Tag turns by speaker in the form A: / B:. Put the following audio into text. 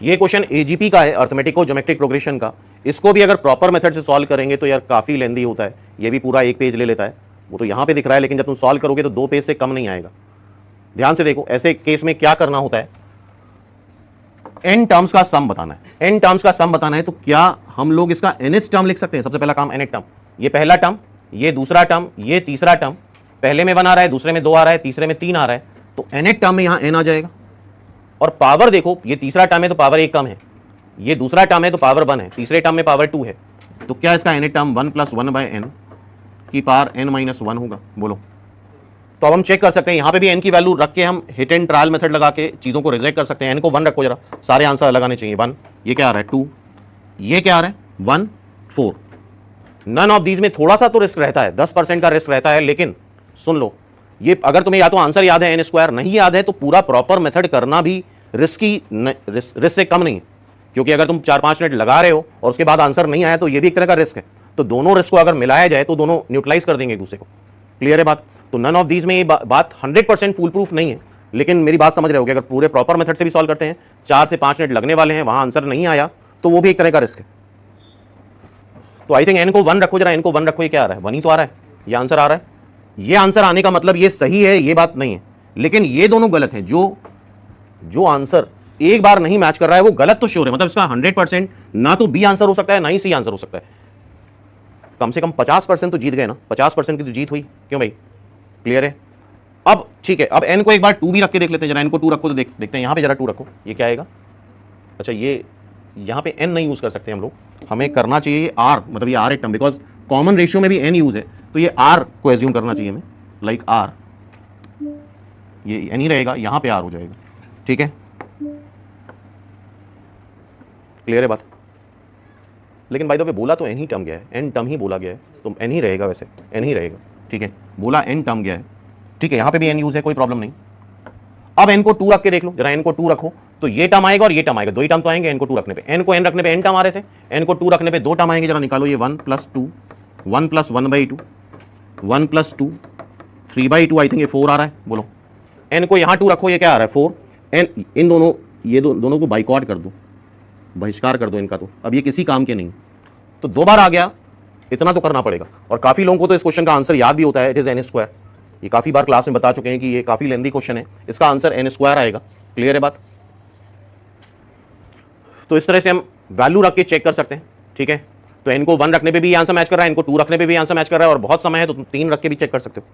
A: ये question AGP का है, अर्थमेटिको ज्योमेट्रिक प्रोग्रेशन का। इसको भी अगर प्रॉपर मेथड से सॉल्व करेंगे तो यार काफी लेंदी होता है, ये भी पूरा एक पेज ले लेता है। वो तो यहां पे दिख रहा है, लेकिन जब तुम सॉल्व करोगे तो 2 पेज से कम नहीं आएगा। ध्यान से देखो, ऐसे केस में क्या करना होता है, n टर्म्स का सम बताना है। n टर्म्स का सम बताना है तो क्या हम लोग इसका nth टर्म लिख सकते हैं? सबसे पहला काम nth टर्म, ये पहला टर्म, ये दूसरा टर्म, ये तीसरा टर्म। पहले में 1 आ रहा है, दूसरे में 2 आ रहा है, तीसरे में 3 आ रहा है, तो nth टर्म में यहां n आ जाएगा। और पावर देखो, ये तीसरा टर्म है तो पावर 1 कम है, ये दूसरा टर्म है तो पावर 1 है, तीसरे टर्म में पावर 2 है, तो क्या इसका nth टर्म 1 + 1/n की पावर n-1 होगा? बोलो। तो अब हम चेक कर सकते हैं, यहां पे भी n की वैल्यू रख के हम हिट एंड ट्रायल मेथड लगा के चीजों को रिजेक्ट कर सकते हैं। n को 1 रखो जरा, सारे आंसर अलग आने चाहिए। 1, ये क्या आ रहा है 2, ये क्या आ रहा है 1 4। नन ऑफ दीज में थोड़ा सा तो रिस्क रहता है, 10% का रिस्क रहता है, लेकिन सुन लो, ये अगर तुम्हें या तो आंसर याद है n², नहीं याद है तो पूरा प्रॉपर मेथड करना भी रिस्क से कम नहीं है। क्योंकि अगर तुम 4-5 मिनट लगा रहे हो और उसके बाद आंसर नहीं आया तो ये भी एक तरह का रिस्क है। तो दोनों रिस्क को अगर मिलाया जाए तो दोनों न्यूट्रलाइज कर देंगे एक दूसरे को। क्लियर है बात? तो नन ऑफ दीज में ये बात 100% फुल प्रूफ नहीं है, लेकिन मेरी बात समझ रहे हो कि अगर पूरे प्रॉपर मेथड से भी सॉल्व करते हैं, 4 से 5 मिनट लगने वाले हैं, वहां आंसर नहीं आया तो वो भी एक तरह का रिस्क है। तो आई थिंक n को 1 रखो जरा, n को 1 रखो, ये क्या आ रहा है 1 ही तो आ रहा है, ये आंसर आ रहा है। ये आंसर आने का मतलब ये सही है, ये बात नहीं है, लेकिन ये दोनों गलत है। जो आंसर एक बार नहीं मैच कर रहा है वो गलत तो श्योर है, मतलब इसका 100% ना तो बी आंसर हो सकता है ना ही सी आंसर हो सकता है। कम से कम 50% तो जीत गए ना, 50% की तो जीत हुई। क्यों भाई? क्लियर है? अब ठीक है, अब n को एक बार 2 भी रख के देख लेते हैं जरा। n को 2 रखो तो देखते हैं, यहां पे जरा 2 रखो, ये क्या आएगा? अच्छा, ये यहां पे n नहीं यूज कर सकते हम लोग, हमें करना चाहिए r, मतलब ये r एक टर्म, बिकॉज कॉमन रेशियो में भी n यूज है, तो ये r को एज्यूम करना चाहिए हमें, लाइक r, ये n ही रहेगा, यहां पे r हो जाएगा। ठीक है, क्लियर है बात? लेकिन बाय द वे बोला तो n ही टर्म गया है, n टर्म ही बोला गया है, तो n ही रहेगा, वैसे n ही रहेगा। ठीक है, बोला n टर्म गया है, ठीक है, यहां पे भी n यूज है, कोई प्रॉब्लम नहीं। अब n को 2 रख के देख लो जरा, n को 2 रखो तो ये टर्म आएगा और ये टर्म आएगा, 2 ही टर्म तो आएंगे n को 2 रखने पे। n को n रखने पे n टर्म आ रहे थे, n को 2 रखने पे 2 टर्म आएंगे, जरा निकालो। ये 1 + 2, 1 + 1/2, 1 + 2, 3/2, आई थिंक ये 4 आ रहा है। बोलो, n को यहां 2 रखो, ये क्या आ रहा है 4। n इन दोनों, ये दोनों को बाइकआउट कर दो, बहिष्कार कर दो इनका, तो अब ये किसी काम के नहीं। तो 2 बार आ गया, इतना तो करना पड़ेगा। और काफी लोगों को तो इस क्वेश्चन का आंसर याद भी होता है, इट इज n²। ये काफी बार क्लास में बता चुके हैं कि ये काफी लेंदी क्वेश्चन है, इसका आंसर n² आएगा। क्लियर है बात? तो इस तरह से हम वैल्यू रख के चेक कर सकते हैं। ठीक है, तो n को 1 रखने पे भी आंसर मैच कर रहा है, n को 2 रखने पे भी आंसर मैच कर रहा है, और बहुत समय है तो 3 रख के भी चेक कर सकते हो।